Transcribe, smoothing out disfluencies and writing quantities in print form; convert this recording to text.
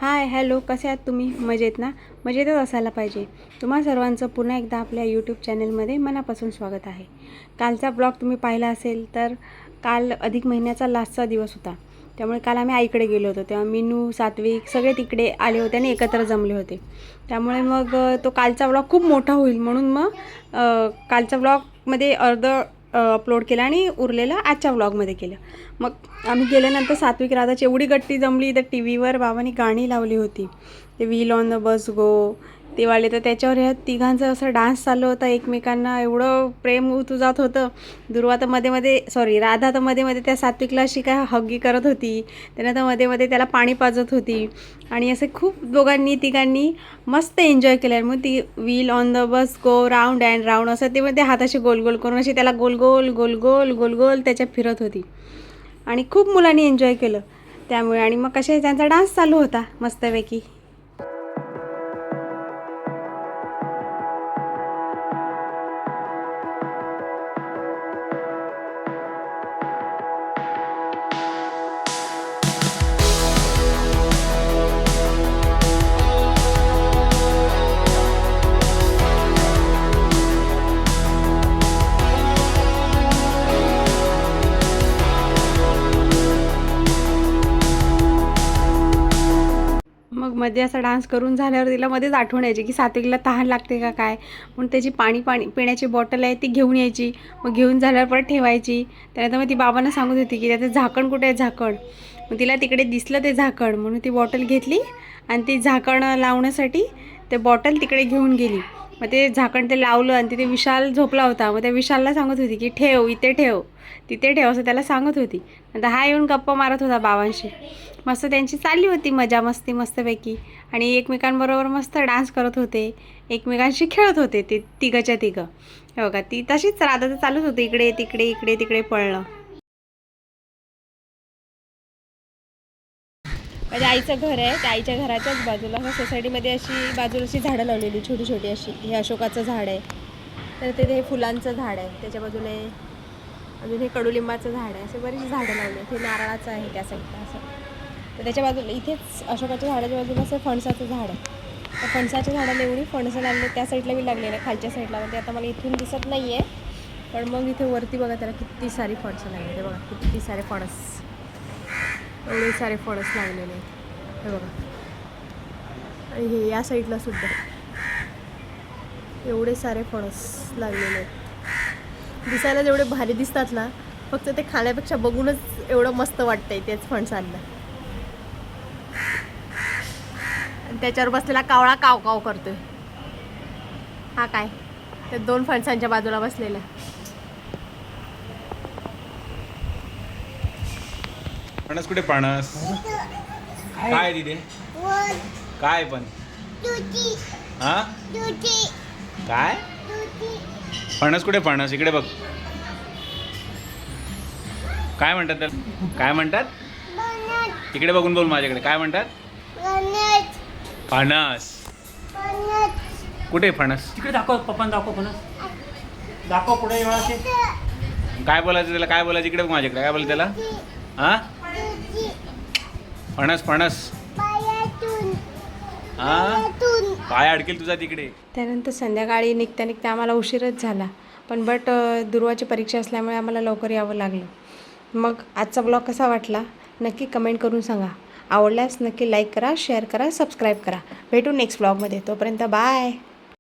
Hi hello, कसे आहात तुम्ही? मजेत ना? मजेतच असायला पाहिजे. तुम्हा सर्वांचं पुन्हा एकदा आपल्या यूट्यूब चॅनलमध्ये मनापासून स्वागत आहे. कालचा ब्लॉग तुम्ही पाहिला असेल तर काल अधिक महिन्याचा लास्टचा दिवस होता. त्यामुळे काल आम्ही आईकडे गेलो होतो. तेव्हा मीनू, सात्विक सगळे तिकडे आले होते आणि एकत्र जमले होते. त्यामुळे मग तो कालचा ब्लॉग खूप मोठा होईल म्हणून मग कालच्या ब्लॉगमध्ये अपलोड केला आणि उरलेलं आजच्या व्लॉगमध्ये केलं. मग आम्ही गेल्यानंतर सात्विक राधाची एवढी गट्टी जमली तर टी व्हीवर बाबांनी गाणी लावली होती. ते व्हील ऑन द बस गो ते वाले, तर त्याच्यावर ह्या तिघांचा असं डान्स चालू होता. एकमेकांना एवढं प्रेम उतू जात होतं. दुर्वा तर राधा तर मध्ये त्या सात्विकला अशी काय हग्गी करत होती. त्यानं तर मध्ये त्याला पाणी पाजत होती आणि असे खूप तिघांनी मस्त एन्जॉय केलं. मग ती wheel on the bus go round and round असं ते मध्ये हाताशी गोल गोल करून अशी त्याला गोल गोल गोल गोल गोल गोल त्याच्यात फिरत होती आणि खूप मुलांनी एन्जॉय केलं त्यामुळे. आणि मग कसे त्यांचा डान्स चालू होता मस्तपैकी. मग मध्ये असा डान्स करून झाल्यावर तिला मध्येच आठवण यायची की सात्विकला तहान लागते का काय, म्हणून त्याची पाणी पिण्याची बॉटल आहे ती घेऊन यायची. मग घेऊन झाल्यावर परत ठेवायची. त्यानंतर मग ती बाबांना सांगत होती की त्याचं झाकण कुठे आहे झाकण. मग तिला तिकडे दिसलं ते झाकण म्हणून ती बॉटल घेतली आणि ती झाकण लावण्यासाठी ते बॉटल तिकडे घेऊन गेली. मग ते झाकण ते लावलं आणि तिथे विशाल झोपला होता. मग त्या विशालला सांगत होती की ठेव, इथे ठेव, तिथे ठेव असं त्याला सांगत होती. नंतर हा येऊन गप्पा मारत होता बाबांशी. मस्त त्यांची चालली होती मजा मस्ती मस्तपैकी आणि एकमेकांबरोबर मस्त डान्स करत होते, एकमेकांशी खेळत होते ते तिघच्या तिघं. हे बघा ती तशीच राधा तर चालूच होती, इकडे तिकडे इकडे तिकडे पळणं. माझ्या आईचं घर आहे, त्या आईच्या घराच्याच बाजूला सोसायटीमध्ये अशी बाजूला अशी झाडं लावलेली छोटी छोटी अशी. हे अशोकाचं झाड आहे, तर ते फुलांचं झाड आहे त्याच्या बाजूला आहे. अजून हे कडुलिंबाचं झाड आहे. असे बरीचशी झाडं लावली. हे नारळाचं आहे त्या साईडला असं. तर त्याच्या बाजूला इथेच अशोकाच्या झाडाच्या बाजूला असं फणसाचं झाड आहे. तर फणसाच्या झाडाला एवढी फणसं लागले, त्या साईडला बी लागलेलं आहे खालच्या साईडला. म्हणजे आता मला इथून दिसत नाही आहे, पण मग इथे वरती बघा त्याला किती सारी फणसं लागले. ते बघा किती सारे फणस, एवढे सारे फणस लागलेले आहेत हे बघा. आणि हे या साईडला सुद्धा एवढे सारे फणस लागलेले आहेत. दिसायला जेवढे भारी दिसतात ना, फक्त ते खाण्यापेक्षा बघूनच एवढं मस्त वाटतंय तेच फणसांना. आणि त्याच्यावर बसलेला कावळा काव काव करतोय. हा काय, ते दोन फणसांच्या बाजूला बसलेला. फणस कुठे? फणस काय तिथे काय पण हा काय फणस कुठे? फणस इकडे बघ. काय म्हणतात त्याला? काय म्हणतात? इकडे बघून बोल माझ्याकडे. काय म्हणतात? फणस कुठे? फणस तिकडे दाखव, पप्पा दाखव फणस दाखव पुढे. काय बोलायचं त्याला? काय बोलायचं? इकडे बघ माझ्याकडे. काय बोलायचं त्याला? हा फणस फणस हा पाय अडकेल तुझा तिकडे. त्यानंतर संध्याकाळी निघता आम्हाला उशीरच झाला, पण दुर्वाची परीक्षा असल्यामुळे आम्हाला लवकर यावं लागलं. मग आजचा ब्लॉग कसा वाटला नक्की कमेंट करून सांगा. आवडल्यास नक्की लाईक करा, शेअर करा, सबस्क्राईब करा. भेटू नेक्स्ट ब्लॉगमध्ये. तोपर्यंत बाय.